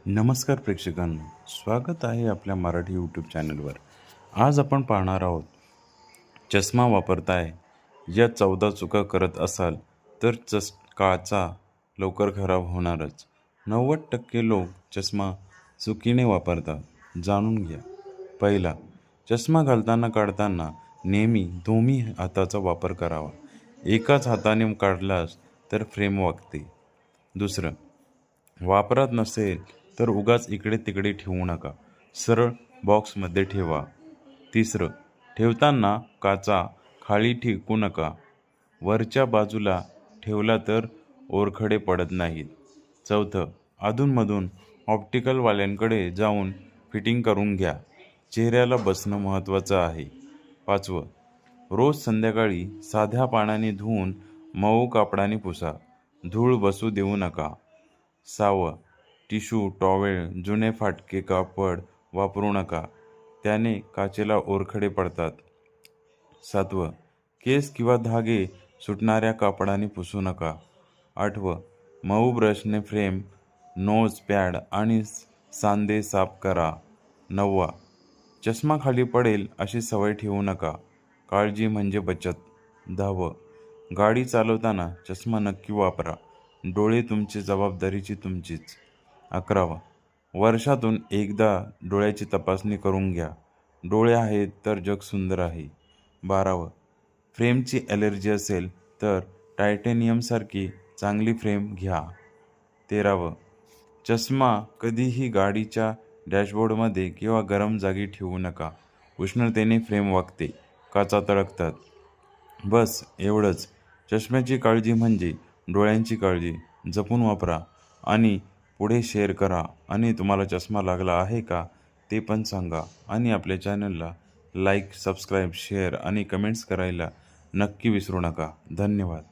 नमस्कार प्रेक्षकांनो, स्वागत आहे आपल्या मराठी यूट्यूब चॅनलवर. आज आपण पाहणार आहोत, चष्मा वापरताय या 14 चुका करत असाल तर काचा लवकर खराब होणारच. 90% लोक चष्मा चुकीने वापरतात. जाणून घ्या. पहिला, चष्मा घालताना काढताना नेहमी दोन्ही हाताचा वापर करावा. एकाच हाताने काढलास तर फ्रेम वागते. दुसरं, वापरात नसेल तर उगाच इकडे तिकडे ठेवू नका, सरळ बॉक्समध्ये ठेवा. तिसरं, ठेवताना काचा खाली ठेवू नका, वरच्या बाजूला ठेवला तर ओरखडे पडत नाहीत. चौथं, अधूनमधून ऑप्टिकलवाल्यांकडे जाऊन फिटिंग करून घ्या. चेहऱ्याला बसणं महत्त्वाचं आहे. पाचवं, रोज संध्याकाळी साध्या पाण्याने धुवून मऊ कापडाने पुसा, धूळ बसू देऊ नका. सहावं, टिश्यू, टॉवेल, जुने फाटके कापड वापरू नका, त्याने काचेला ओरखडे पडतात. सातवं, केस किंवा धागे सुटणाऱ्या कापडाने पुसू नका. आठवं, मऊ ब्रशने फ्रेम, नोज पॅड आणि सांधे साफ करा. नववा, चष्मा खाली पडेल अशी सवय ठेवू नका, काळजी म्हणजे बचत. 10वं, गाडी चालवताना चष्मा नक्की वापरा, डोळे तुमची, जबाबदारीची तुमचीच. 11वं, वर्षातून एकदा डोळ्याची तपासणी करून घ्या, डोळे आहेत तर जग सुंदर आहे. 12वं, फ्रेमची ॲलर्जी असेल तर टायटॅनियमसारखी चांगली फ्रेम घ्या. 13वं, चष्मा कधीही गाडीच्या डॅशबोर्डमध्ये किंवा गरम जागी ठेवू नका, उष्णतेने फ्रेम वागते, काचा तळकतात. बस एवढंच. चष्म्याची काळजी म्हणजे डोळ्यांची काळजी. जपून वापरा आणि पुढे शेअर करा. आणि तुम्हाला चष्मा लागला आहे का ते पण सांगा. आणि आपल्या चॅनलला लाईक, सबस्क्राईब, शेअर आणि कमेंट्स करायला नक्की विसरू नका. धन्यवाद.